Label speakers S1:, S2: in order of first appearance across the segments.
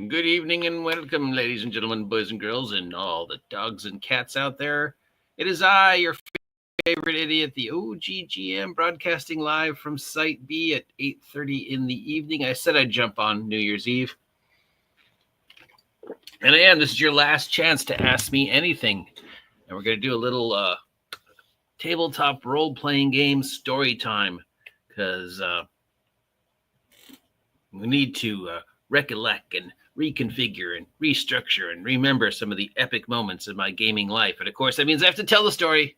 S1: Good evening and welcome, ladies and gentlemen, boys and girls, and all the dogs and cats out there. It is I, your favorite idiot, the OGGM, broadcasting live from Site B at 8:30 in the evening. I said I'd jump on New Year's Eve. And I am. This is your last chance to ask me anything. And we're going to do a little tabletop role-playing game story time because we need to recollect and reconfigure and restructure and remember some of the epic moments of my gaming life. And of course, that means I have to tell the story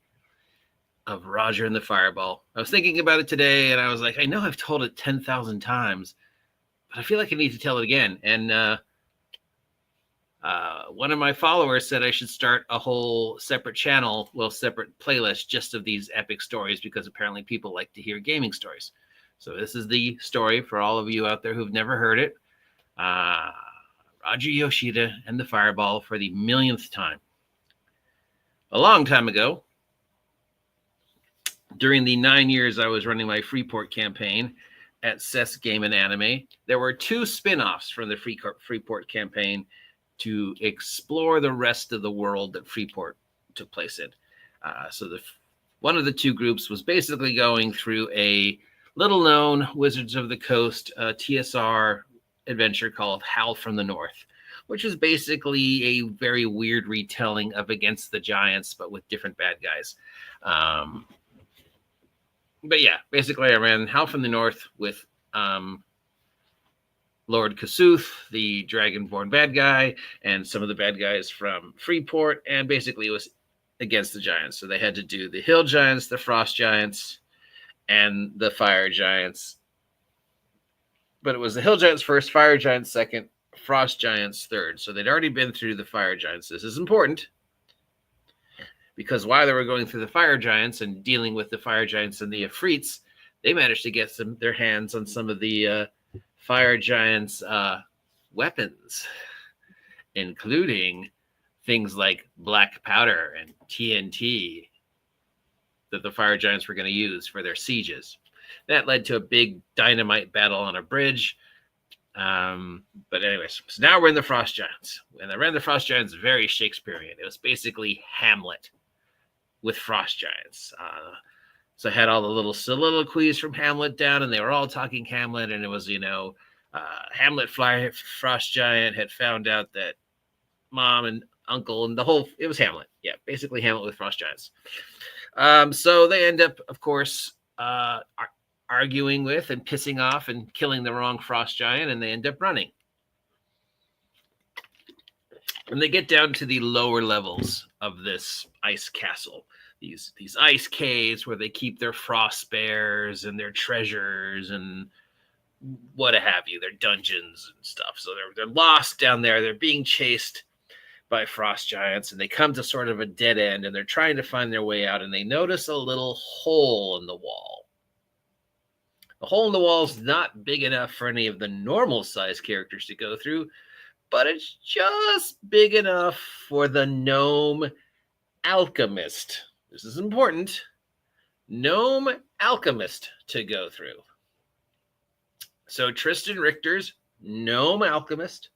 S1: of Roger and the Fireball. I was thinking about it today, and I was like, I know I've told it 10,000 times, but I feel like I need to tell it again. And one of my followers said I should start a whole separate channel, separate playlist just of these epic stories, because apparently people like to hear gaming stories. So this is the story for all of you out there who've never heard it. Roger Yoshida and the Fireball for the millionth time. A long time ago, during the 9 years I was running my Freeport campaign at Cess Game and Anime, there were two spin-offs from the Freeport campaign to explore the rest of the world that Freeport took place in. So one of the two groups was basically going through a little-known Wizards of the Coast TSR adventure called Howl from the North, which is basically a very weird retelling of Against the Giants, but with different bad guys. But yeah, basically I ran Howl from the North with Lord Kasuth, the Dragonborn bad guy, and some of the bad guys from Freeport, and basically it was Against the Giants. So they had to do the Hill Giants, the Frost Giants, and the Fire Giants. But it was the Hill Giants first, Fire Giants second, Frost Giants third. So they'd already been through the Fire Giants. This is important because while they were going through the Fire Giants and dealing with the Fire Giants and the Ifrits, they managed to get their hands on some of the Fire Giants' weapons, including things like black powder and TNT that the Fire Giants were going to use for their sieges. That led to a big dynamite battle on a bridge. But anyways, so now we're in the Frost Giants. And I ran the Frost Giants very Shakespearean. It was basically Hamlet with Frost Giants. So I had all the little soliloquies from Hamlet down, and they were all talking Hamlet. And it was, Hamlet Frost Giant had found out that mom and uncle and it was Hamlet. Yeah, basically Hamlet with Frost Giants. So they end up, of course, arguing with and pissing off and killing the wrong Frost Giant, and they end up running. And they get down to the lower levels of this ice castle, these ice caves where they keep their frost bears and their treasures and what have you, their dungeons and stuff. So they're lost down there. They're being chased by Frost Giants, and they come to sort of a dead end, and they're trying to find their way out, and they notice a little hole in the wall. The hole in the wall is not big enough for any of the normal size characters to go through, but it's just big enough for the gnome alchemist. This is important. Gnome alchemist to go through. So Tristan Richter's gnome alchemist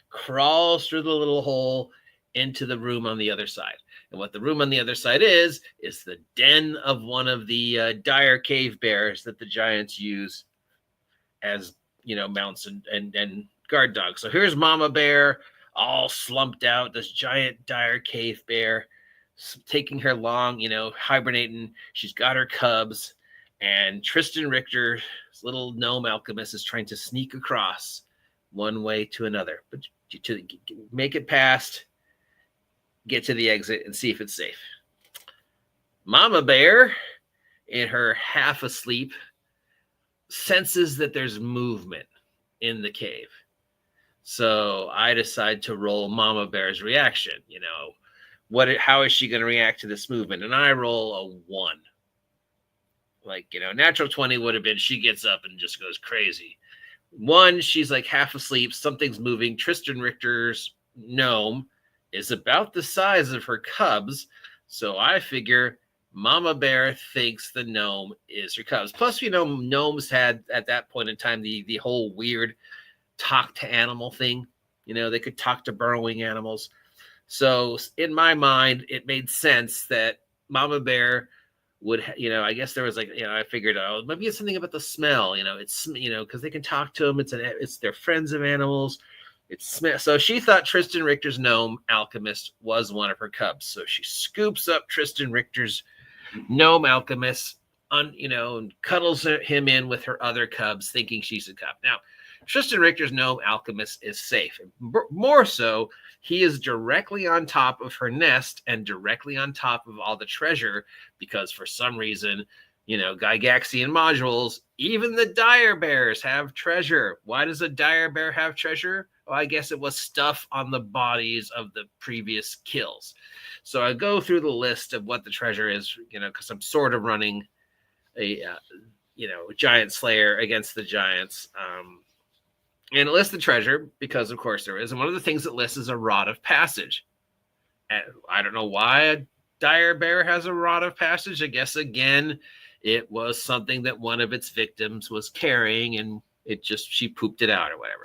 S1: crawls through the little hole into the room on the other side. And what the room on the other side is the den of one of the dire cave bears that the giants use as, mounts and guard dogs. So here's Mama Bear, all slumped out, this giant dire cave bear, taking her long, hibernating. She's got her cubs, and Tristan Richter's little gnome alchemist is trying to sneak across one way to another, but to make it past, get to the exit, and see if it's safe. Mama Bear, in her half asleep, senses that there's movement in the cave. So I decide to roll Mama Bear's reaction. How is she going to react to this movement? And I roll a 1. Natural 20 would have been she gets up and just goes crazy. 1, she's like half asleep, something's moving. Tristan Richter's gnome is about the size of her cubs, so I figure Mama Bear thinks the gnome is her cubs. Plus, gnomes had, at that point in time, the whole weird talk to animal thing. They could talk to burrowing animals. So in my mind, it made sense that Mama Bear would, I guess there was like, I figured, maybe it's something about the smell, it's, because they can talk to them. It's their friends of animals. So she thought Tristan Richter's gnome alchemist was one of her cubs. So she scoops up Tristan Richter's gnome alchemist, and cuddles him in with her other cubs, thinking she's a cub. Now, Tristan Richter's gnome alchemist is safe. More so, he is directly on top of her nest and directly on top of all the treasure because for some reason, Gygaxian modules, even the dire bears have treasure. Why does a dire bear have treasure? Well, I guess it was stuff on the bodies of the previous kills. So I go through the list of what the treasure is, because I'm sort of running a, giant slayer against the giants. And it lists the treasure because, of course, there is. And one of the things it lists is a rod of passage. And I don't know why a dire bear has a rod of passage. I guess, again, it was something that one of its victims was carrying, and she pooped it out or whatever.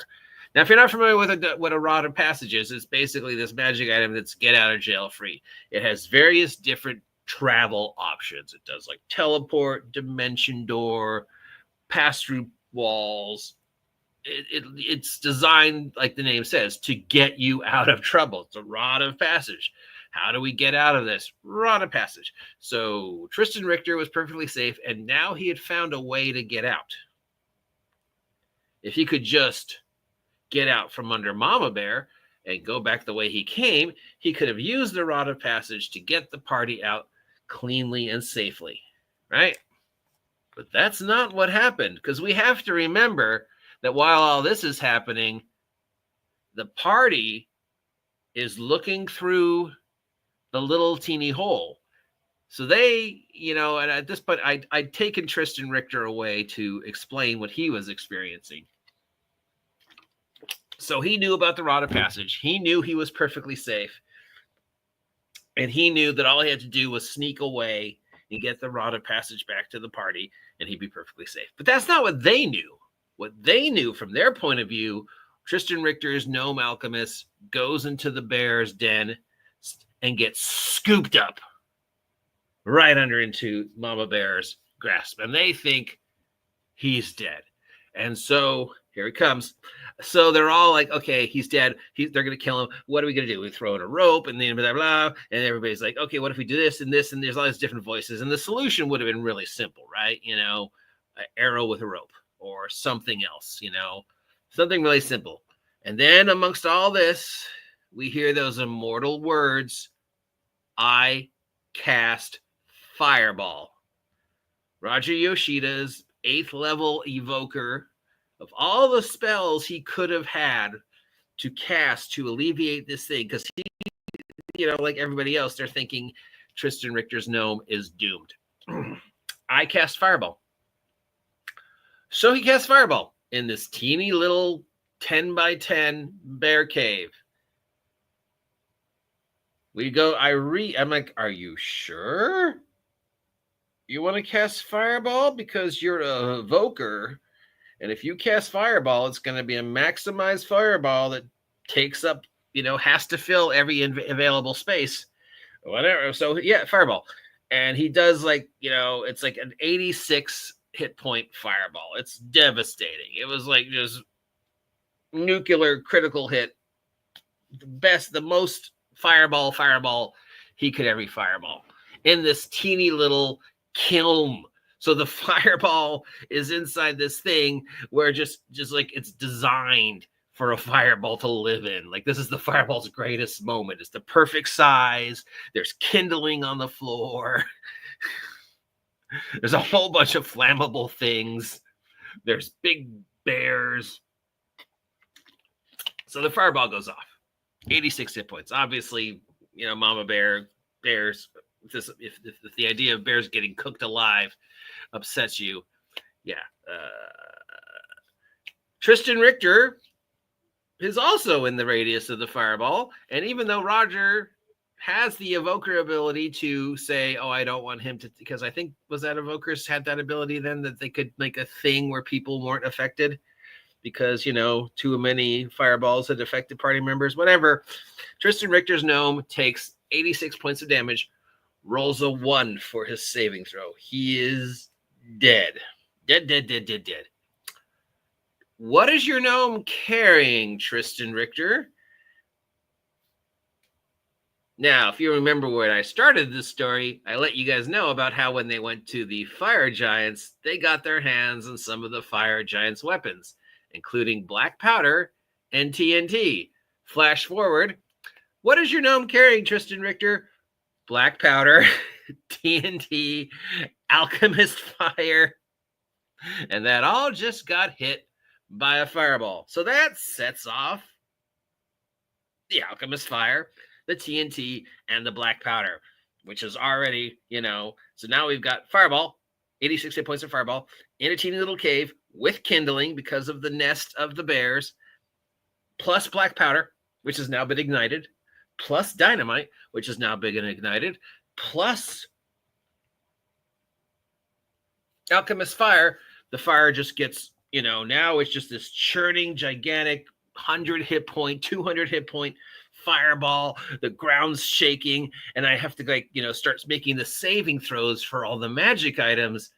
S1: Now, if you're not familiar with what a rod of passage is, it's basically this magic item that's get out of jail free. It has various different travel options. It does like teleport, dimension door, pass through walls. It's designed, like the name says, to get you out of trouble. It's a rod of passage. How do we get out of this? Rod of passage. So Tristan Richter was perfectly safe, and now he had found a way to get out. If he could just get out from under Mama Bear and go back the way he came, he could have used the rod of passage to get the party out cleanly and safely, right? But that's not what happened, because we have to remember that while all this is happening, the party is looking through the little teeny hole. So they, and at this point, I'd taken Tristan Richter away to explain what he was experiencing. So he knew about the rod of passage. He knew he was perfectly safe. And he knew that all he had to do was sneak away and get the rod of passage back to the party, and he'd be perfectly safe. But that's not what they knew. What they knew from their point of view, Tristan Richter's gnome alchemist goes into the bear's den and gets scooped up right under into Mama Bear's grasp. And they think he's dead. And so here he comes. So they're all like, okay, he's dead. They're going to kill him. What are we going to do? We throw in a rope and then blah, blah, blah. And everybody's like, okay, what if we do this and this? And there's all these different voices. And the solution would have been really simple, right? An arrow with a rope or something else, something really simple. And then amongst all this, we hear those immortal words, I cast Fireball. Roger Yoshida's 8th level evoker, of all the spells he could have had to cast to alleviate this thing, because he, like everybody else, they're thinking Tristan Richter's gnome is doomed. I cast Fireball. So he casts Fireball in this teeny little 10 by 10 bear cave. We go, I'm like, are you sure you want to cast Fireball? Because you're a evoker. And if you cast Fireball, it's going to be a maximized Fireball that takes up, has to fill every available space. Whatever. So, yeah, Fireball. And he does it's like an 86 hit point Fireball. It's devastating. It was like just nuclear critical hit. The most fireball he could ever fireball in this teeny little kiln. So the fireball is inside this thing where just like it's designed for a fireball to live in. Like, this is the fireball's greatest moment. It's the perfect size. There's kindling on the floor. There's a whole bunch of flammable things. There's big bears. So the fireball goes off. 86 hit points. Obviously, Mama Bear, bears, if the idea of bears getting cooked alive upsets you, yeah. Tristan Richter is also in the radius of the fireball, and even though Roger has the evoker ability to say, oh, I don't want him to, because I think, was that evokers had that ability then, that they could make a thing where people weren't affected? because, too many fireballs had affected party members, whatever. Tristan Richter's gnome takes 86 points of damage, rolls a 1 for his saving throw. He is dead. Dead. What is your gnome carrying, Tristan Richter? Now, if you remember when I started this story, I let you guys know about how when they went to the fire giants, they got their hands on some of the fire giants' weapons, including black powder and TNT. Flash forward. What is your gnome carrying, Tristan Richter? Black powder, TNT, alchemist fire, and that all just got hit by a fireball. So that sets off the alchemist fire, the TNT, and the black powder, which is already, so now we've got fireball, 86 hit points of fireball, in a teeny little cave with kindling because of the nest of the bears, plus black powder, which has now been ignited, plus dynamite, which has now been ignited, plus alchemist fire. The fire just gets, now it's just this churning, gigantic 100 hit point, 200 hit point fireball. The ground's shaking, and I have to start making the saving throws for all the magic items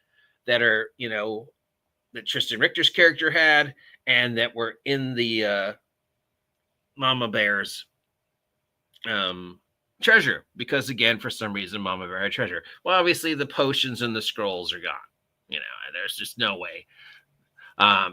S1: that are, that Tristan Richter's character had and that were in the Mama Bear's treasure, because again, for some reason, Mama Bear had treasure. Well, obviously the potions and the scrolls are gone. There's just no way.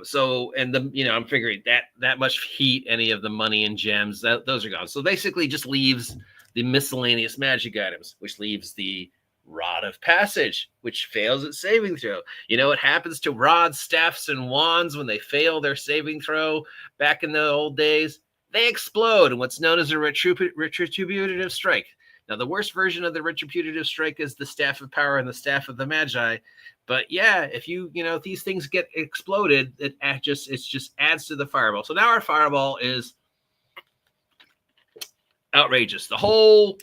S1: So, and I'm figuring that much heat, any of the money and gems, those are gone. So basically just leaves the miscellaneous magic items, which leaves the Rod of Passage, which fails its saving throw. You know what happens to rods, staffs, and wands when they fail their saving throw back in the old days? They explode in what's known as a retributive strike. Now, the worst version of the retributive strike is the Staff of Power and the Staff of the Magi. But yeah, if if these things get exploded, it just adds to the fireball. So now our fireball is outrageous. The whole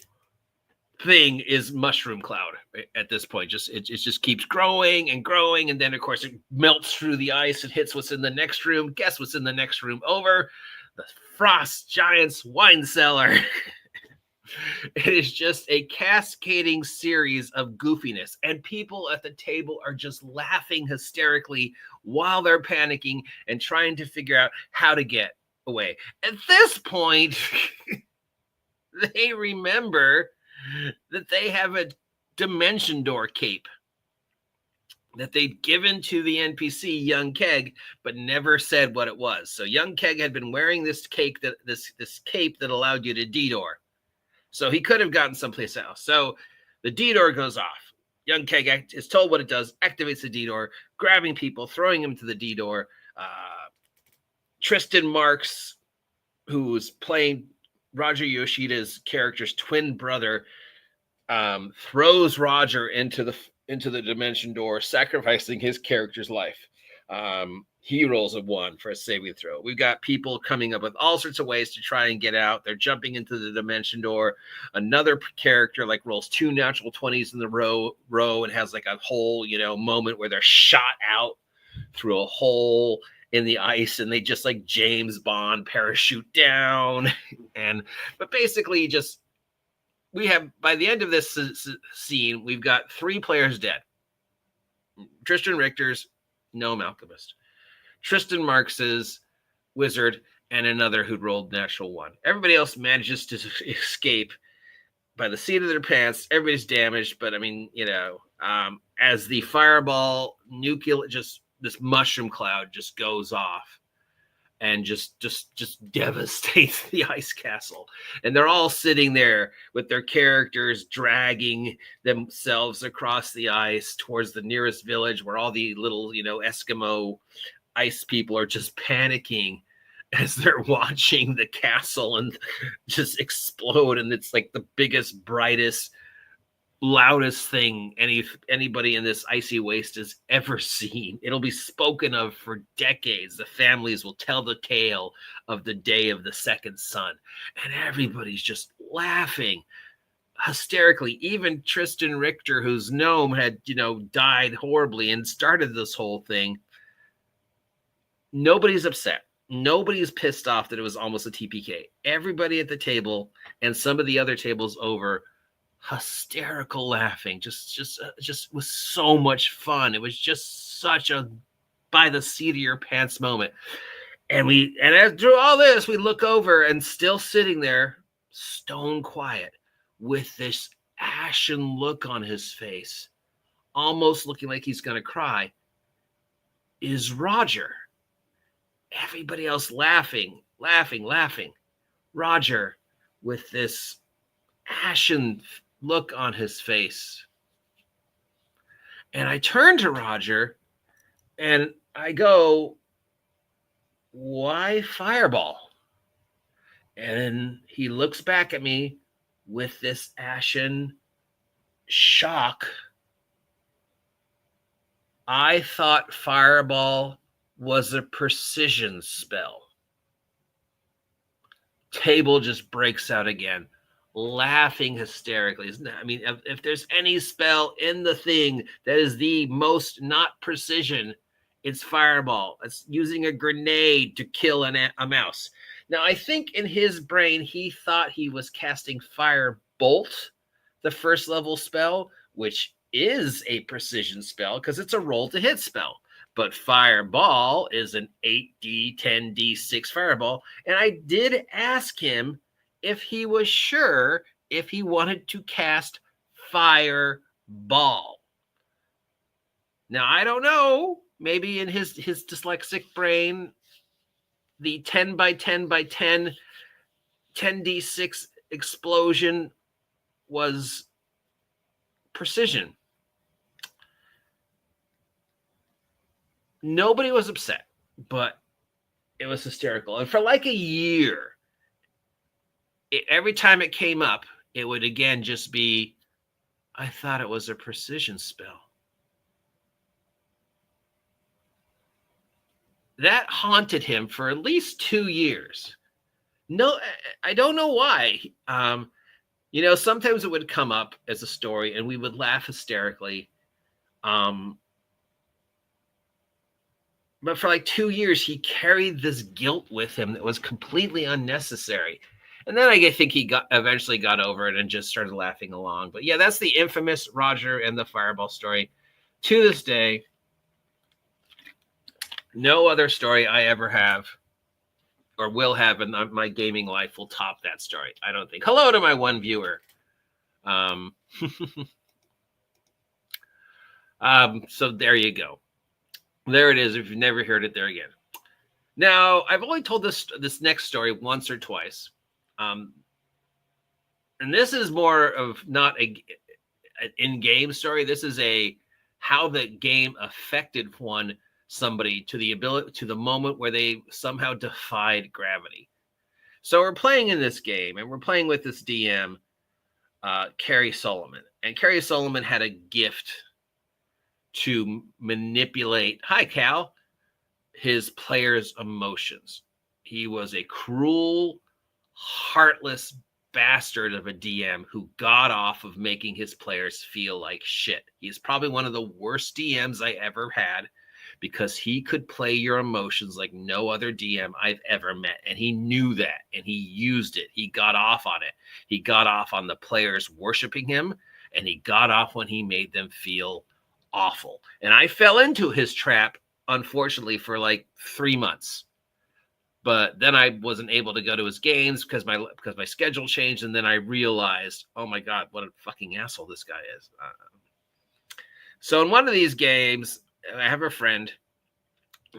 S1: thing is mushroom cloud at this point. It just keeps growing and growing, and then of course it melts through the ice and hits what's in the next room. Guess what's in the next room over? The Frost Giant's wine cellar. It is just a cascading series of goofiness, and people at the table are just laughing hysterically while they're panicking and trying to figure out how to get away. At this point, they remember that they have a dimension door cape that they'd given to the NPC Young Keg, but never said what it was. So Young Keg had been wearing this cape that allowed you to D-door. So he could have gotten someplace else. So the D-door goes off. Young Keg is told what it does, activates the D-door, grabbing people, throwing them to the D-door. Tristan Marks, who's playing Roger Yoshida's character's twin brother, throws Roger into the dimension door, sacrificing his character's life. He rolls a 1 for a saving throw. We've got people coming up with all sorts of ways to try and get out. They're jumping into the dimension door. Another character rolls 2 natural 20s in the row and has a whole, moment where they're shot out through a hole in the ice, and they just James Bond parachute down. But basically we have, by the end of this scene, we've got 3 players dead. Tristan Richter's gnome alchemist, Tristan Marks's wizard, and another who'd rolled natural 1. Everybody else manages to escape by the seat of their pants. Everybody's damaged, but as the fireball nuclear, this mushroom cloud just goes off and just devastates the ice castle. And they're all sitting there with their characters dragging themselves across the ice towards the nearest village, where all the little, Eskimo ice people are just panicking as they're watching the castle and just explode. And it's the biggest, brightest, loudest thing anybody in this icy waste has ever seen. It'll be spoken of for decades. The families will tell the tale of the day of the second sun, and everybody's just laughing hysterically. Even Tristan Richter, whose gnome had died horribly and started this whole thing, Nobody's upset. Nobody's pissed off that it was almost a TPK. Everybody at the table and some of the other tables over, hysterical laughing. Just was so much fun. It was just such a by the seat of your pants moment. And through all this, we look over and still sitting there, stone quiet, with this ashen look on his face, almost looking like he's going to cry, is Roger. Everybody else laughing. Roger, with this ashen look on his face. And I turn to Roger and I go, "Why Fireball?" And he looks back at me with this ashen shock. I thought Fireball was a precision spell. Table just breaks out again, laughing hysterically. I mean, if there's any spell in the thing that is the most not precision, it's Fireball. It's using a grenade to kill a mouse. Now, I think in his brain, he thought he was casting Firebolt, the first level spell, which is a precision spell because it's a roll to hit spell. But Fireball is an 8D, 10D6 Fireball. And I did ask him if he was sure if he wanted to cast Fireball. Now, I don't know. Maybe in his dyslexic brain, the 10 by 10 by 10 10D6 explosion was precision. Nobody was upset, but it was hysterical. And for like a year, every time it came up, it would again just be, I thought it was a precision spell. That haunted him for at least 2 years. No, I don't know why. Sometimes it would come up as a story and we would laugh hysterically. But for like 2 years, he carried this guilt with him that was completely unnecessary. And then I think he eventually got over it and just started laughing along. But yeah, that's the infamous Roger and the Fireball story. To this day, no other story I ever have or will have in my gaming life will top that story, I don't think. Hello to my one viewer. So there you go. There it is. If you've never heard it, there again. Now, I've only told this next story once or twice. And this is more of not an in-game story. This is how the game affected somebody to the moment where they somehow defied gravity. So we're playing in this game, and we're playing with this DM, Carrie Solomon. And Carrie Solomon had a gift to manipulate, hi Cal, his players' emotions. He was a cruel, heartless bastard of a DM who got off of making his players feel like shit. He's probably one of the worst DMs I ever had because he could play your emotions like no other DM I've ever met. And he knew that, and he used it. He got off on it. He got off on the players worshiping him, and he got off when he made them feel awful. And I fell into his trap, unfortunately, for like 3 months. But then I wasn't able to go to his games because my schedule changed. And then I realized, oh my God, what a fucking asshole this guy is. So in one of these games, I have a friend,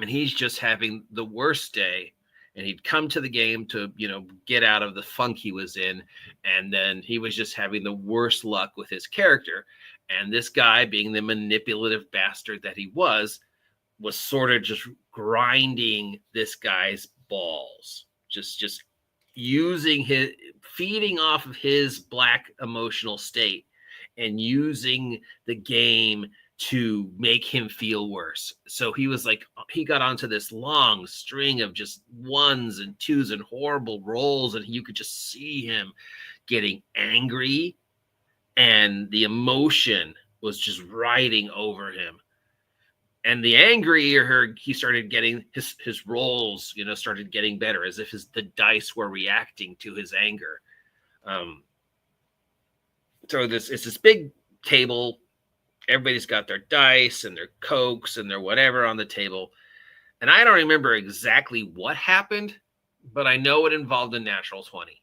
S1: and he's just having the worst day. And he'd come to the game to, get out of the funk he was in. And then he was just having the worst luck with his character. And this guy, being the manipulative bastard that he was sort of just grinding this guy's balls, just feeding off of his black emotional state and using the game to make him feel worse. So he was like, he got onto this long string of just ones and twos and horrible rolls, and you could just see him getting angry, and the emotion was just riding over him. And the angrier he started getting, his rolls, started getting better, as if the dice were reacting to his anger. So it's this big table. Everybody's got their dice and their Cokes and their whatever on the table. And I don't remember exactly what happened, but I know it involved a natural 20.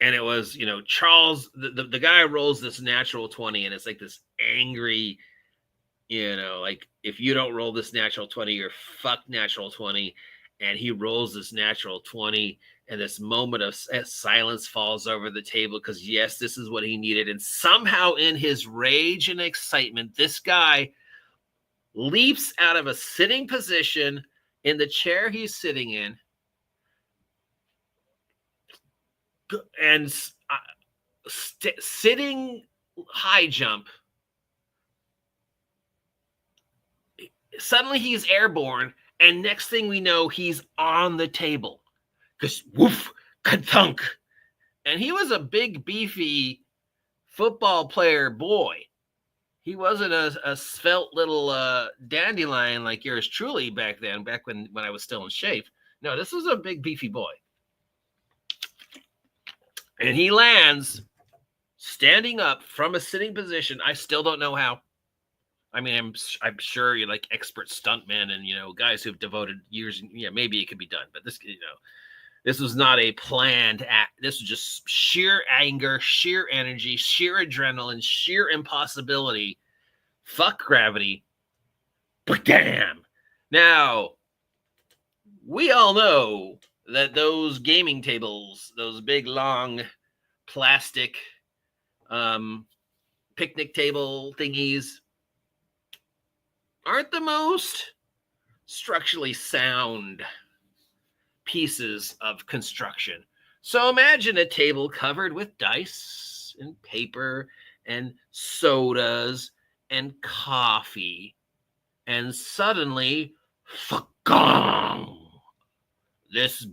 S1: And it was, Charles, the guy rolls this natural 20, and it's like this angry, like, if you don't roll this natural 20, you're fucked natural 20. And he rolls this natural 20, and this moment of silence falls over the table because, yes, this is what he needed. And somehow in his rage and excitement, this guy leaps out of a sitting position in the chair he's sitting in and sitting high jump. Suddenly he's airborne, and next thing we know, he's on the table. Because woof, ka-thunk. And he was a big, beefy football player boy. He wasn't a svelte little dandelion like yours truly back then, back when I was still in shape. No, this was a big, beefy boy. And he lands standing up from a sitting position. I still don't know how. I mean, I'm sure you're like expert stuntmen and, guys who've devoted years. Yeah, maybe it could be done. But this was not a planned act. This was just sheer anger, sheer energy, sheer adrenaline, sheer impossibility. Fuck gravity. But damn. Now, we all know that those gaming tables, those big, long, plastic picnic table thingies, aren't the most structurally sound pieces of construction. So imagine a table covered with dice and paper and sodas and coffee, and suddenly, fuck-gong, this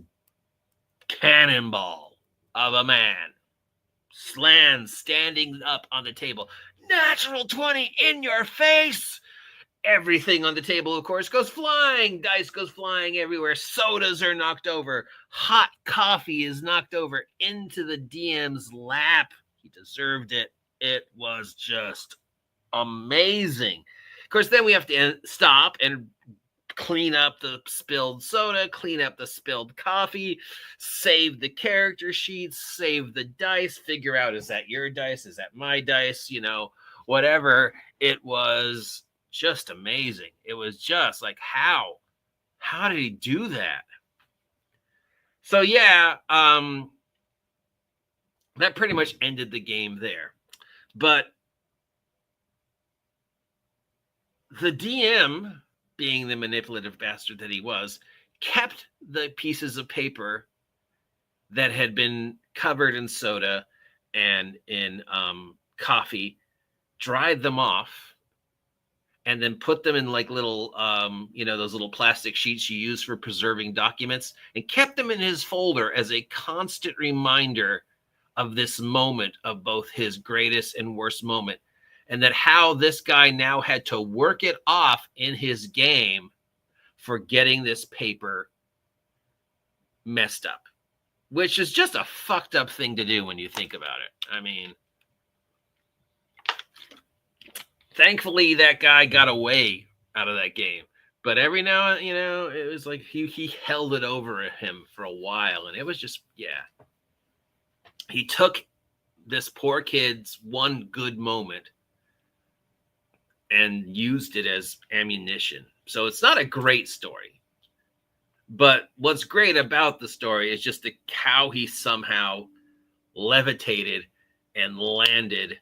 S1: cannonball of a man slams standing up on the table. Natural 20 in your face. Everything on the table, of course, goes flying. Dice goes flying everywhere. Sodas are knocked over. Hot coffee is knocked over into the DM's lap. He deserved it. It was just amazing. Of course, then we have to stop and clean up the spilled soda, clean up the spilled coffee, save the character sheets, save the dice, figure out, is that your dice? Is that my dice? Whatever. It was just amazing. It was just like, how did he do that? So yeah, that pretty much ended the game there. But the DM, being the manipulative bastard that he was, kept the pieces of paper that had been covered in soda and in coffee, dried them off, and then put them in like little, those little plastic sheets you use for preserving documents, and kept them in his folder as a constant reminder of this moment of both his greatest and worst moment. And that how this guy now had to work it off in his game for getting this paper messed up, which is just a fucked up thing to do when you think about it. I mean, thankfully that guy got away out of that game. But every now and it was like he held it over him for a while. And it was just, yeah. He took this poor kid's one good moment and used it as ammunition. So it's not a great story. But what's great about the story is just how he somehow levitated and landed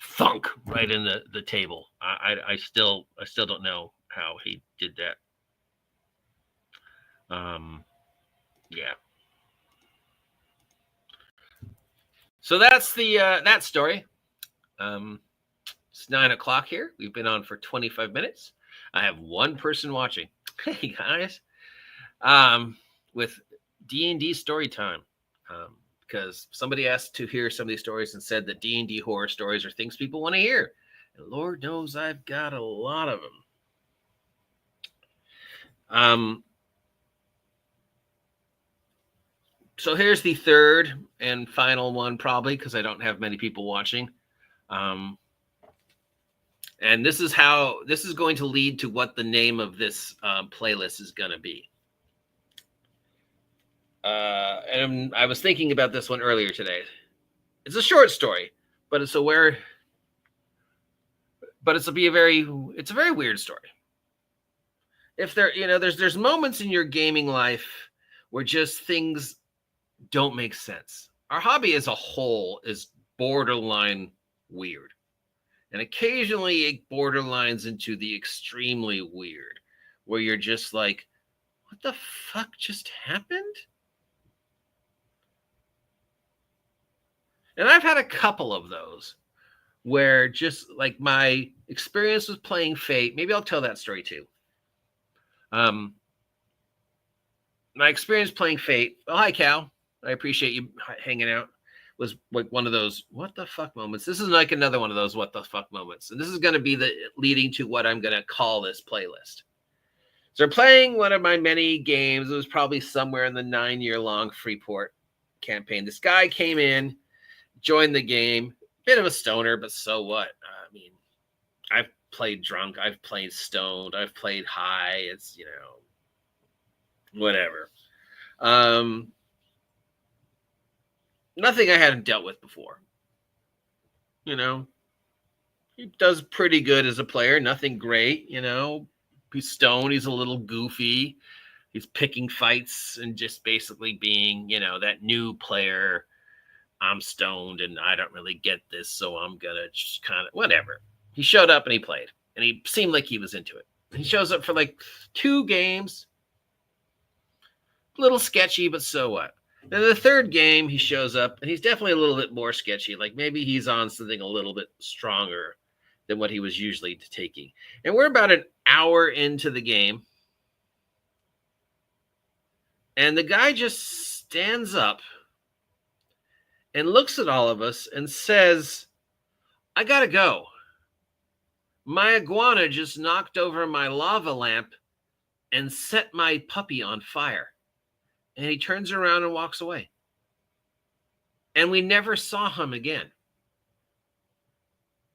S1: thunk right in the table. I still don't know how he did that. Yeah. So that's the that story. It's 9:00 here. We've been on for 25 minutes. I have one person watching. Hey guys, with D&D story time. because somebody asked to hear some of these stories and said that D&D horror stories are things people want to hear. And Lord knows I've got a lot of them. So here's the third and final one, probably, because I don't have many people watching. And this is going to lead to what the name of this playlist is going to be. And I was thinking about this one earlier today. It's a short story, but it's a very weird story. If there's moments in your gaming life where just things don't make sense. Our hobby as a whole is borderline weird. And occasionally it borderlines into the extremely weird, where you're just like, what the fuck just happened? And I've had a couple of those where just like my experience with playing Fate, maybe I'll tell that story too. My experience playing Fate, oh, hi, Cal. I appreciate you hanging out. Was like one of those what the fuck moments. This is like another one of those what the fuck moments. And this is going to be the leading to what I'm going to call this playlist. So we're playing one of my many games. It was probably somewhere in the 9-year-long Freeport campaign. This guy came in, joined the game, bit of a stoner, but so what? I mean, I've played drunk, I've played stoned, I've played high. It's, whatever. Nothing I hadn't dealt with before. He does pretty good as a player. Nothing great, He's stoned. He's a little goofy. He's picking fights and just basically being, that new player. I'm stoned and I don't really get this, so I'm going to just kind of whatever. He showed up and he played. And he seemed like he was into it. He shows up for like 2 games. A little sketchy, but so what? Then the third game, he shows up, and he's definitely a little bit more sketchy. Like maybe he's on something a little bit stronger than what he was usually taking. And we're about an hour into the game. And the guy just stands up and looks at all of us and says, I got to go. My iguana just knocked over my lava lamp and set my puppy on fire. And he turns around and walks away. And we never saw him again.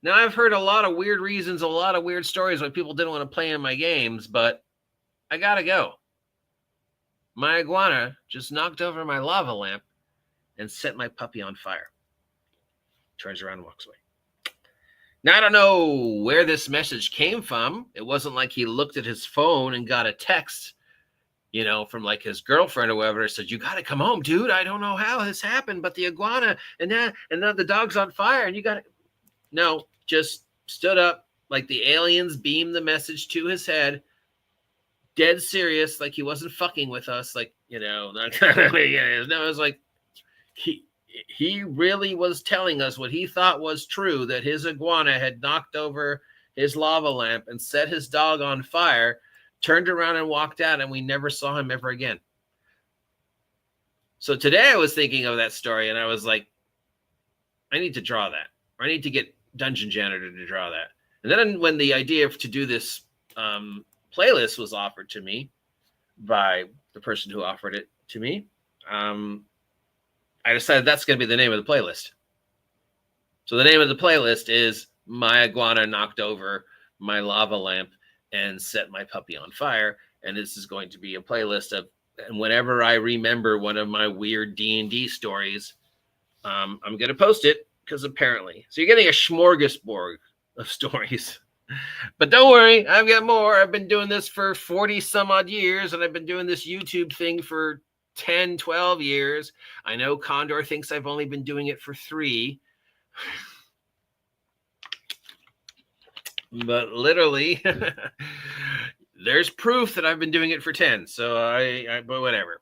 S1: Now, I've heard a lot of weird reasons, a lot of weird stories why people didn't want to play in my games, but I gotta go. My iguana just knocked over my lava lamp and set my puppy on fire. Turns around and walks away. Now, I don't know where this message came from. It wasn't like he looked at his phone and got a text, from like his girlfriend or whoever, said, you got to come home, dude. I don't know how this happened, but the iguana and then the dog's on fire and you got to. No, just stood up like the aliens beamed the message to his head. Dead serious, like he wasn't fucking with us. Like, no, it was like he really was telling us what he thought was true, that his iguana had knocked over his lava lamp and set his dog on fire, turned around and walked out, and we never saw him ever again. So today I was thinking of that story, and I was like, I need to draw that. Or I need to get Dungeon Janitor to draw that. And then when the idea to do this playlist was offered to me by the person who offered it to me, I decided that's going to be the name of the playlist. So the name of the playlist is My Iguana Knocked Over My Lava Lamp and Set My Puppy on Fire. And this is going to be a playlist of, and whenever I remember one of my weird D&D stories, I'm going to post it, because apparently. So you're getting a smorgasbord of stories. But don't worry, I've got more. I've been doing this for 40 some odd years, and I've been doing this YouTube thing for 10, 12 years. I know Condor thinks I've only been doing it for 3. But literally, there's proof that I've been doing it for 10. So but whatever.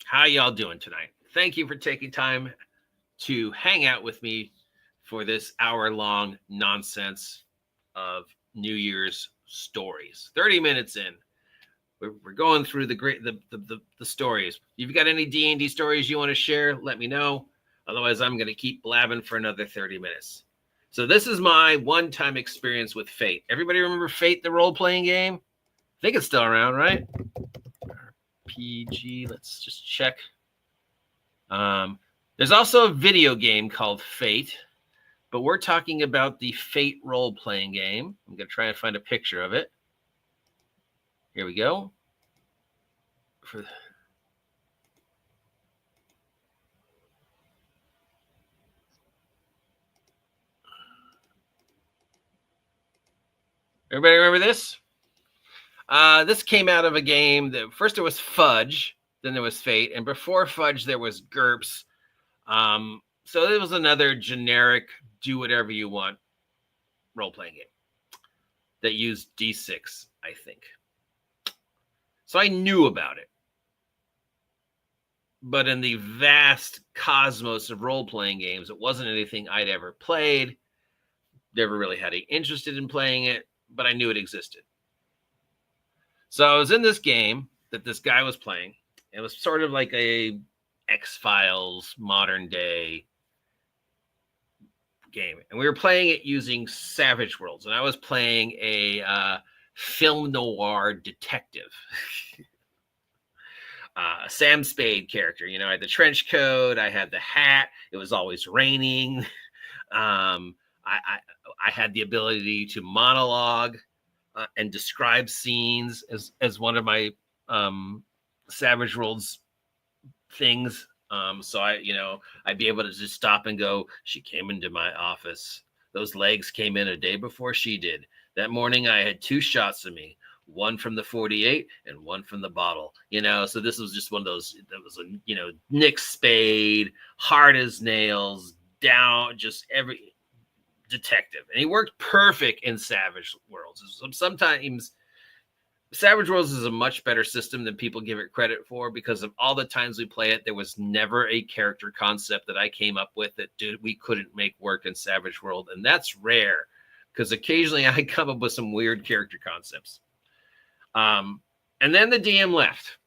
S1: How y'all doing tonight? Thank you for taking time to hang out with me for this hour-long nonsense of New Year's stories. 30 minutes in. we're going through the stories. If you've got any D&D stories you want to share, let me know. Otherwise, I'm going to keep blabbing for another 30 minutes. So this is my one-time experience with Fate. Everybody remember Fate, the role-playing game? I think it's still around, right? RPG, let's just check. There's also a video game called Fate, but we're talking about the Fate role-playing game. I'm going to try and find a picture of it. Here we go. Everybody remember this? This came out of a game that first there was Fudge, then there was Fate, and before Fudge there was GURPS. So it was another generic do whatever you want role-playing game that used D6, I think. So I knew about it. But in the vast cosmos of role-playing games, it wasn't anything I'd ever played. Never really had any interest in playing it, but I knew it existed. So I was in this game that this guy was playing. It was sort of like a X-Files modern day game. And we were playing it using Savage Worlds. And I was playing a film noir detective. Sam Spade character. You know, I had the trench coat. I had the hat. It was always raining. I had the ability to monologue and describe scenes as one of my Savage Worlds things. So I'd be able to just stop and go, she came into my office. Those legs came in a day before she did. That morning I had 2 shots of me, one from the 48 and one from the bottle. So this was just one of those, that was Nick Spade, hard as nails, down, just every detective. And he worked perfect in Savage Worlds. Sometimes Savage Worlds is a much better system than people give it credit for, because of all the times we play it, there was never a character concept that I came up with that we couldn't make work in Savage World. And that's rare, because occasionally I come up with some weird character concepts. And then the DM left.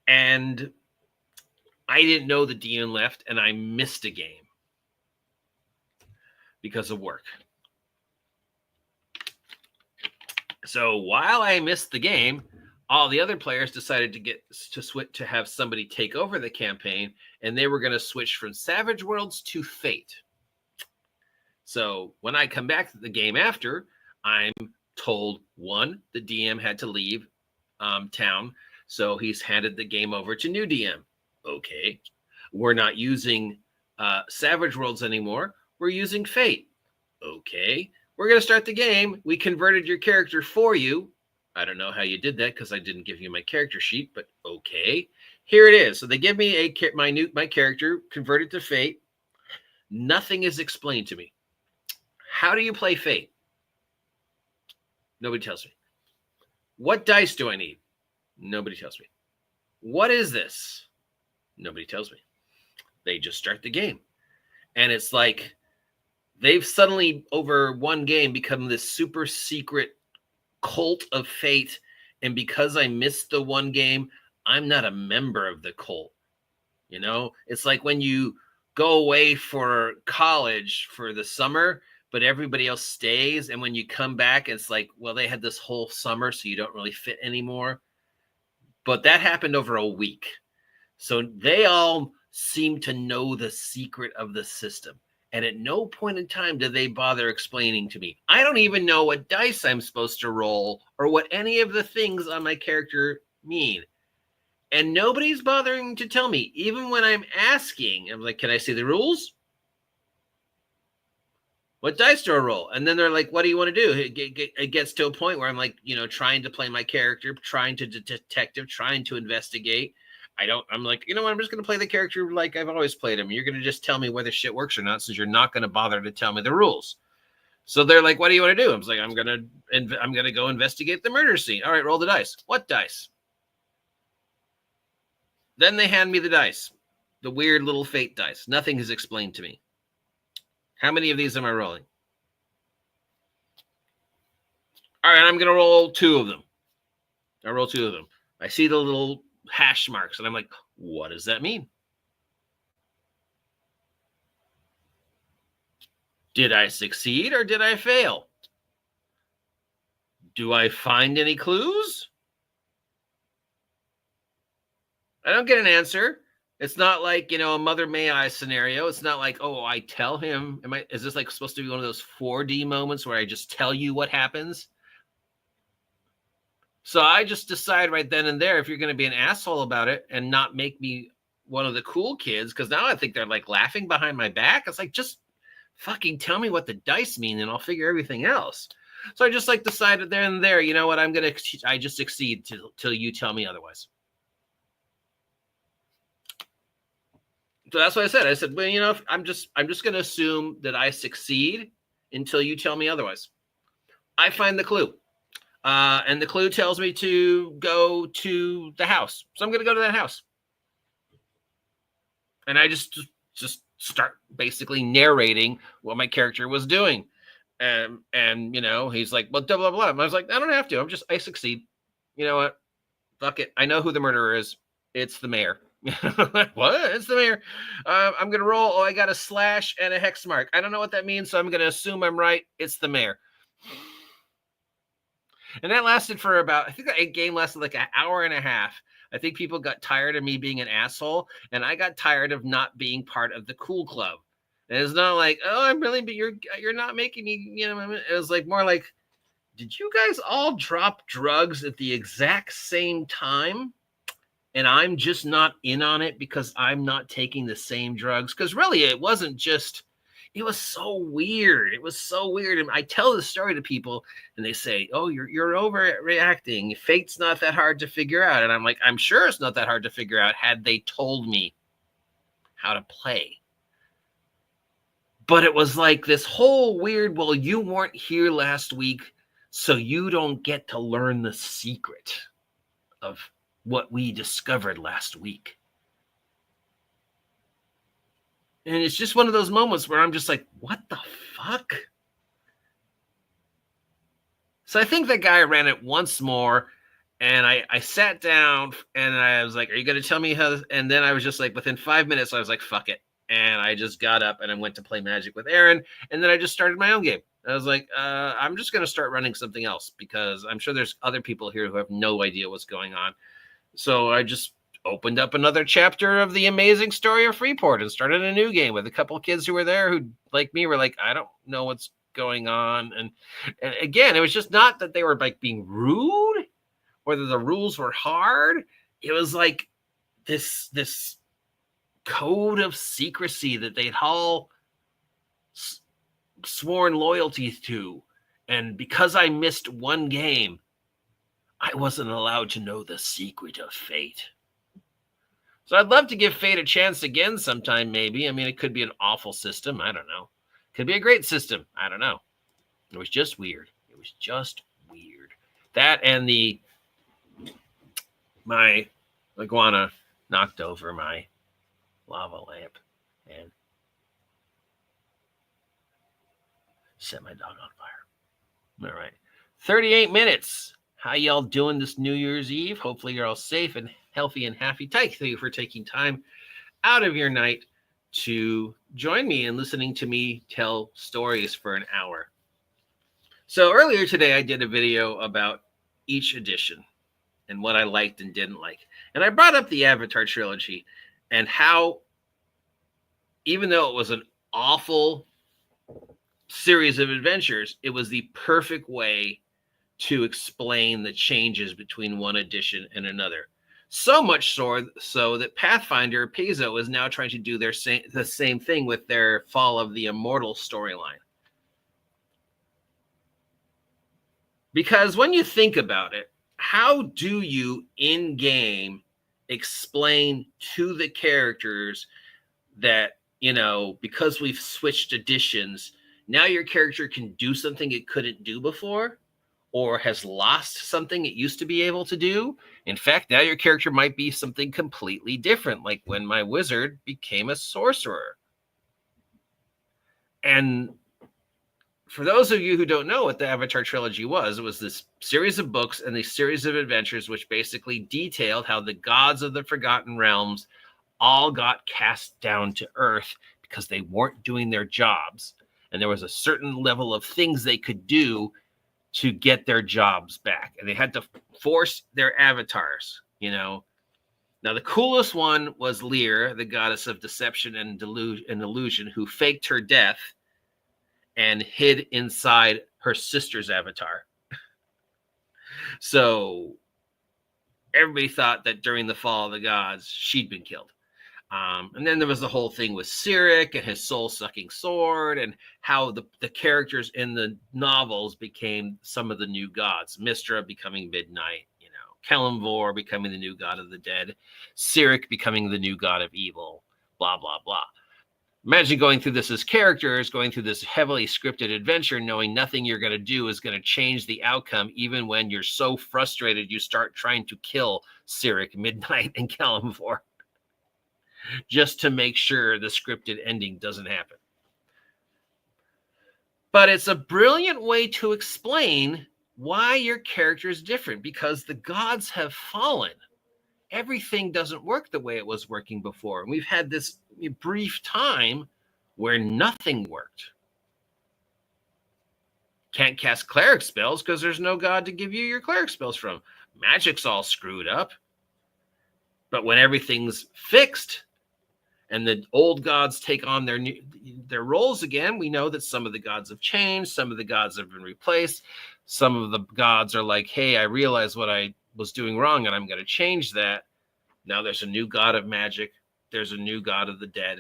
S1: And I didn't know the DM left, and I missed a game because of work. So while I missed the game, all the other players decided to have somebody take over the campaign, and they were going to switch from Savage Worlds to Fate. So when I come back to the game after, I'm told, one, the DM had to leave town, so he's handed the game over to new DM. Okay, we're not using Savage Worlds anymore. We're using Fate. Okay, we're going to start the game. We converted your character for you. I don't know how you did that because I didn't give you my character sheet, but okay. Here it is. So they give me my character converted to Fate. Nothing is explained to me. How do you play Fate? Nobody tells me. What dice do I need? Nobody tells me. What is this? Nobody tells me. They just start the game. And it's like they've suddenly, over one game, become this super secret cult of Fate. And because I missed the one game, I'm not a member of the cult. It's like when you go away for college for the summer, but everybody else stays. And when you come back, it's like, well, they had this whole summer, so you don't really fit anymore. But that happened over a week. So they all seem to know the secret of the system. And at no point in time do they bother explaining to me. I don't even know what dice I'm supposed to roll or what any of the things on my character mean. And nobody's bothering to tell me. Even when I'm asking, I'm like, can I see the rules? What dice do I roll? And then they're like, what do you want to do? It gets to a point where I'm like, trying to play my character, trying to detective, trying to investigate. I'm like, you know what? I'm just going to play the character like I've always played him. You're going to just tell me whether shit works or not, since you're not going to bother to tell me the rules. So they're like, what do you want to do? I was like, I'm going to go investigate the murder scene. All right, roll the dice. What dice? Then they hand me the dice, the weird little Fate dice. Nothing is explained to me. How many of these am I rolling? All right, I'm going to roll 2 of them. I roll 2 of them. I see the little hash marks, and I'm like, what does that mean? Did I succeed or did I fail? Do I find any clues? I don't get an answer. It's not like, a Mother May I scenario. It's not like, oh, I tell him. Is this like supposed to be one of those 4D moments where I just tell you what happens? So I just decide right then and there, if you're going to be an asshole about it and not make me one of the cool kids, because now I think they're like laughing behind my back. It's like, just fucking tell me what the dice mean and I'll figure everything else. So I just like decided there and there, you know what, I just succeed till you tell me otherwise. So that's what I said. I said, well, I'm just going to assume that I succeed until you tell me otherwise. I find the clue. And the clue tells me to go to the house. So I'm going to go to that house. And I just start basically narrating what my character was doing. And he's like, well, blah, blah, blah. And I was like, I don't have to. I succeed. You know what? Fuck it. I know who the murderer is. It's the mayor. What? It's the mayor. I'm going to roll. Oh, I got a slash and a hex mark. I don't know what that means, so I'm going to assume I'm right. It's the mayor. And that lasted for I think that game lasted like an hour and a half. I think people got tired of me being an asshole, and I got tired of not being part of the cool club. And it's not like, oh, I'm really, but you're not making me, it was like more like, did you guys all drop drugs at the exact same time? And I'm just not in on it because I'm not taking the same drugs. Because really, it wasn't just, it was so weird. It was so weird. And I tell the story to people and they say, oh, you're overreacting. Fate's not that hard to figure out. And I'm like, I'm sure it's not that hard to figure out had they told me how to play. But it was like this whole weird, well, you weren't here last week, so you don't get to learn the secret of what we discovered last week. And it's just one of those moments where I'm just like, what the fuck? So I think that guy ran it once more, and I sat down and I was like, are you going to tell me how? And then I was just like, within 5 minutes, I was like, fuck it. And I just got up and I went to play Magic with Aaron. And then I just started my own game. I was like, I'm just going to start running something else because I'm sure there's other people here who have no idea what's going on. So I just opened up another chapter of the amazing story of Freeport and started a new game with a couple of kids who were there who, like me, were like, I don't know what's going on. And again, it was just not that they were like being rude or that the rules were hard. It was like this code of secrecy that they'd all sworn loyalty to. And because I missed one game, I wasn't allowed to know the secret of fate. So I'd love to give fate a chance again sometime, maybe. I mean, it could be an awful system. I don't know. Could be a great system. I don't know. It was just weird. It was just weird. That and my iguana knocked over my lava lamp and set my dog on fire. All right. 38 minutes. How y'all doing this New Year's Eve? Hopefully you're all safe and healthy and happy. Thank you for taking time out of your night to join me and listening to me tell stories for an hour. So earlier today, I did a video about each edition and what I liked and didn't like. And I brought up the Avatar trilogy and how, even though it was an awful series of adventures, it was the perfect way to explain the changes between one edition and another. So much so that Pathfinder Paizo is now trying to do the same thing with their Fall of the Immortal storyline. Because when you think about it, how do you in-game explain to the characters that, because we've switched editions, now your character can do something it couldn't do before? Or has lost something it used to be able to do. In fact, now your character might be something completely different, like when my wizard became a sorcerer. And for those of you who don't know what the Avatar trilogy was, it was this series of books and these series of adventures which basically detailed how the gods of the Forgotten Realms all got cast down to Earth because they weren't doing their jobs. And there was a certain level of things they could do to get their jobs back. And they had to force their avatars, you know. Now, the coolest one was Lear, the goddess of deception and illusion, who faked her death and hid inside her sister's avatar. So everybody thought that during the fall of the gods, she'd been killed. And then there was the whole thing with Cyric and his soul-sucking sword, and how the characters in the novels became some of the new gods. Mystra becoming Midnight, you know, Kelemvor becoming the new god of the dead, Cyric becoming the new god of evil, blah, blah, blah. Imagine going through this as characters, going through this heavily scripted adventure, knowing nothing you're going to do is going to change the outcome, even when you're so frustrated you start trying to kill Cyric, Midnight, and Kelemvor, just to make sure the scripted ending doesn't happen. But it's a brilliant way to explain why your character is different, because the gods have fallen. Everything doesn't work the way it was working before. And we've had this brief time where nothing worked. Can't cast cleric spells because there's no god to give you your cleric spells from. Magic's all screwed up. But when everything's fixed and the old gods take on their roles again, we know that some of the gods have changed, some of the gods have been replaced, some of the gods are like, hey, I realize what I was doing wrong and I'm going to change that. Now there's a new god of magic. There's a new god of the dead.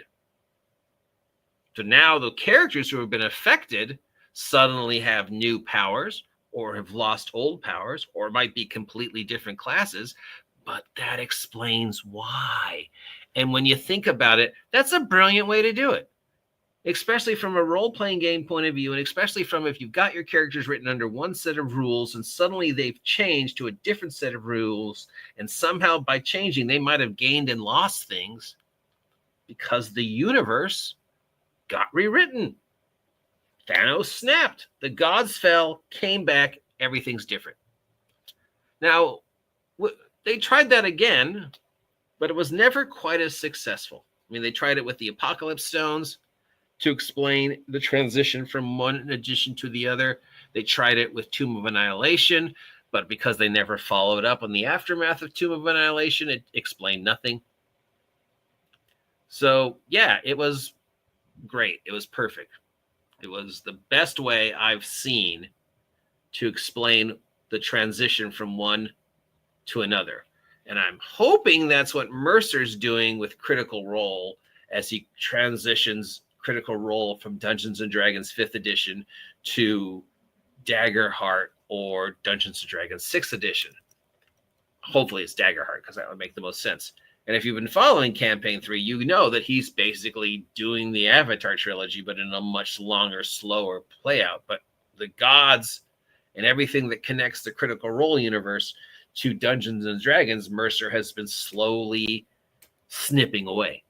S1: So now the characters who have been affected suddenly have new powers, or have lost old powers, or might be completely different classes, but that explains why. And when you think about it, that's a brilliant way to do it, especially from a role-playing game point of view, and especially from if you've got your characters written under one set of rules and suddenly they've changed to a different set of rules, and somehow by changing they might have gained and lost things because the universe got rewritten. Thanos snapped. The gods fell, came back, everything's different. Now, they tried that again, but it was never quite as successful. I mean, they tried it with the Apocalypse Stones to explain the transition from one edition to the other. They tried it with Tomb of Annihilation, but because they never followed up on the aftermath of Tomb of Annihilation, it explained nothing. So, yeah, it was great. It was perfect. It was the best way I've seen to explain the transition from one to another. And I'm hoping that's what Mercer's doing with Critical Role as he transitions Critical Role from Dungeons & Dragons 5th edition to Daggerheart or Dungeons & Dragons 6th edition. Hopefully it's Daggerheart, because that would make the most sense. And if you've been following Campaign 3, you know that he's basically doing the Avatar trilogy, but in a much longer, slower play out. But the gods and everything that connects the Critical Role universe to Dungeons and Dragons, Mercer has been slowly snipping away.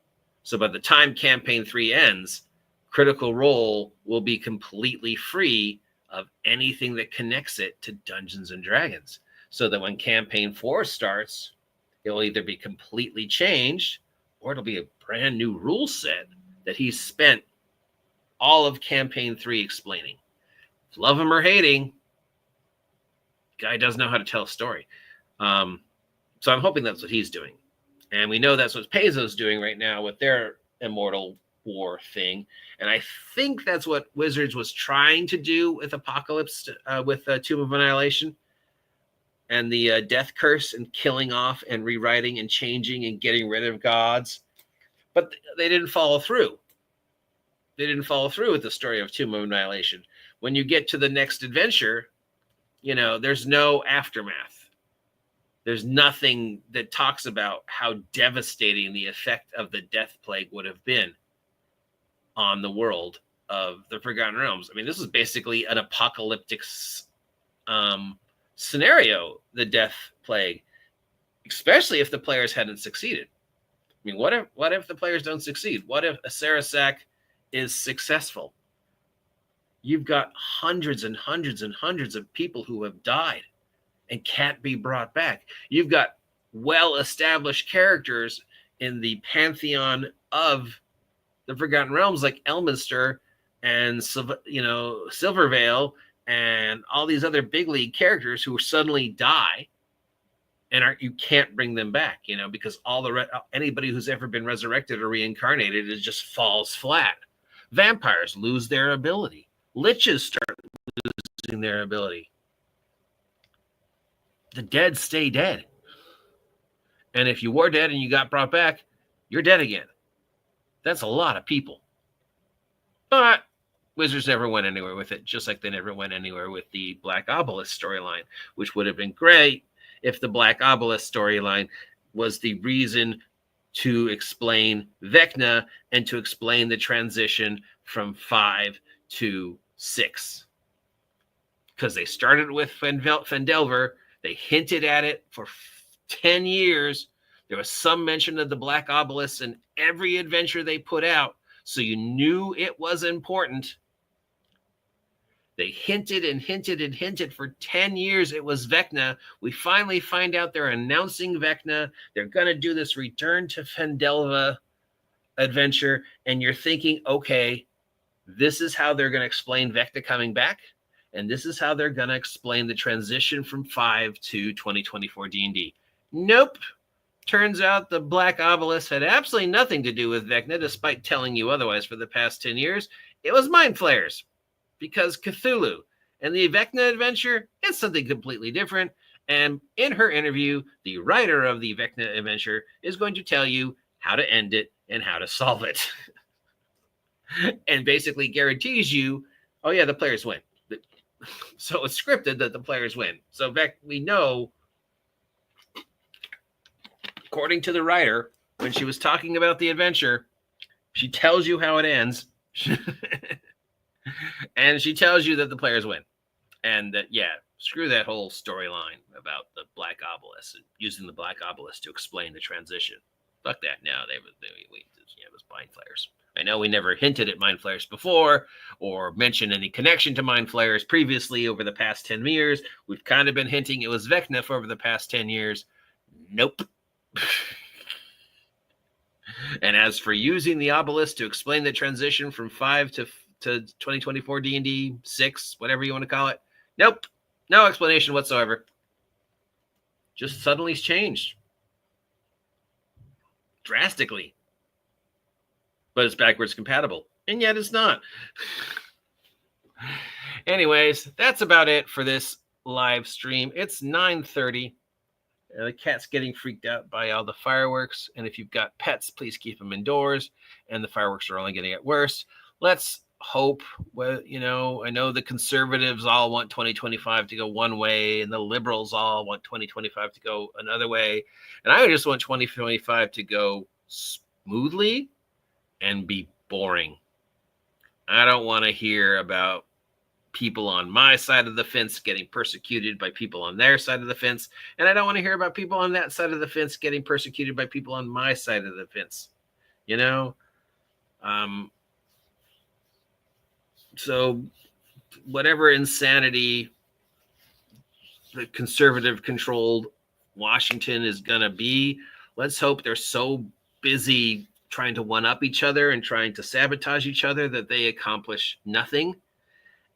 S1: So by the time Campaign 3 ends, Critical Role will be completely free of anything that connects it to Dungeons and Dragons. So that when Campaign 4 starts, it'll either be completely changed or it'll be a brand new rule set that he's spent all of Campaign 3 explaining. Love him or hating, guy does know how to tell a story. So I'm hoping that's what he's doing. And we know that's what Paizo's doing right now with their Immortal War thing. And I think that's what Wizards was trying to do with Apocalypse, with Tomb of Annihilation. And the death curse and killing off and rewriting and changing and getting rid of gods. But they didn't follow through. They didn't follow through with the story of Tomb of Annihilation. When you get to the next adventure, you know, there's no aftermath. There's nothing that talks about how devastating the effect of the death plague would have been on the world of the Forgotten Realms. I mean, this is basically an apocalyptic scenario, the death plague, especially if the players hadn't succeeded. I mean, what if the players don't succeed? What if a Sarasak is successful? You've got hundreds and hundreds and hundreds of people who have died and can't be brought back. You've got well-established characters in the pantheon of the Forgotten Realms, like Elminster and Silvervale and all these other big league characters who suddenly die, and you can't bring them back, because anybody who's ever been resurrected or reincarnated, it just falls flat. Vampires lose their ability. Liches start losing their ability. The dead stay dead. And if you were dead and you got brought back, you're dead again. That's a lot of people. But Wizards never went anywhere with it, just like they never went anywhere with the Black Obelisk storyline, which would have been great if the Black Obelisk storyline was the reason to explain Vecna and to explain the transition from 5 to 6. Because they started with Fendelver, they hinted at it for 10 years. There was some mention of the Black Obelisk in every adventure they put out, so you knew it was important. They hinted and hinted and hinted for 10 years it was Vecna. We finally find out they're announcing Vecna. They're going to do this Return to Fendelva adventure, and you're thinking, okay, this is how they're going to explain Vecna coming back, and this is how they're going to explain the transition from 5 to 2024 D&D. Nope. Turns out the Black Obelisk had absolutely nothing to do with Vecna, despite telling you otherwise for the past 10 years. It was Mind Flayers, because Cthulhu. And the Vecna adventure is something completely different. And in her interview, the writer of the Vecna adventure is going to tell you how to end it and how to solve it. And basically guarantees you, oh yeah, the players win. So it's scripted that the players win. So we know, according to the writer, when she was talking about the adventure, she tells you how it ends. And she tells you that the players win. And that, yeah, screw that whole storyline about the Black Obelisk and using the Black Obelisk to explain the transition. Fuck that. No, it was Mind Flayers. I know we never hinted at Mind Flayers before or mentioned any connection to Mind Flayers previously over the past 10 years. We've kind of been hinting it was Vecna for over the past 10 years. Nope. And as for using the obelisk to explain the transition from 5 to 2024 D&D 6, whatever you want to call it, nope. No explanation whatsoever. Just suddenly changed. Drastically. But it's backwards compatible. And yet it's not. Anyways, that's about it for this live stream. It's 9:30. The cat's getting freaked out by all the fireworks. And if you've got pets, please keep them indoors. And the fireworks are only going to get worse. Let's hope, I know the conservatives all want 2025 to go one way, and the liberals all want 2025 to go another way. And I just want 2025 to go smoothly and be boring. I don't want to hear about people on my side of the fence getting persecuted by people on their side of the fence. And I don't want to hear about people on that side of the fence getting persecuted by people on my side of the fence. So whatever insanity the conservative controlled Washington is going to be, let's hope they're so busy trying to one up each other and trying to sabotage each other that they accomplish nothing.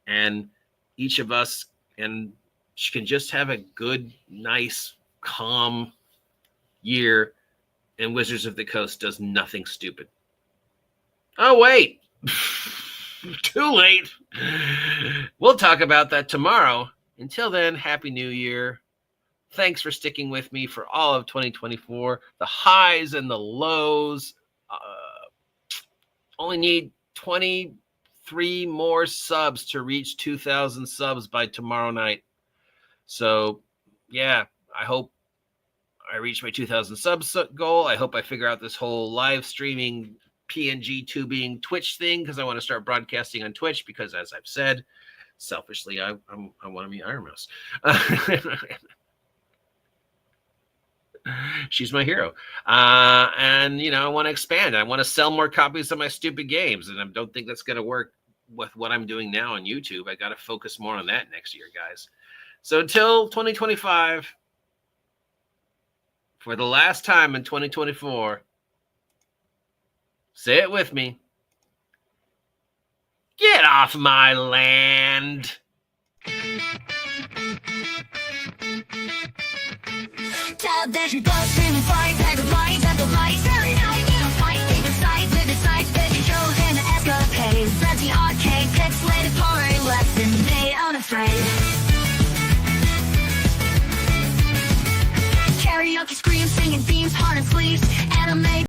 S1: And each of us can just have a good, nice, calm year, and Wizards of the Coast does nothing stupid. Oh, wait. Too late. We'll talk about that tomorrow. Until then, Happy New Year. Thanks for sticking with me for all of 2024. The highs and the lows. Only need 23 more subs to reach 2,000 subs by tomorrow night. So, yeah, I hope I reach my 2,000 subs goal. I hope I figure out this whole live streaming PNG tubing Twitch thing, because I want to start broadcasting on Twitch, because as I've said, selfishly, I want to be Iron Mouse. She's my hero. And, I want to expand. I want to sell more copies of my stupid games, and I don't think that's going to work with what I'm doing now on YouTube. I got to focus more on that next year, guys. So until 2025, for the last time in 2024, say it with me. Get off my land.
S2: Tell that you go screaming, fight, tag of lights, and the lights.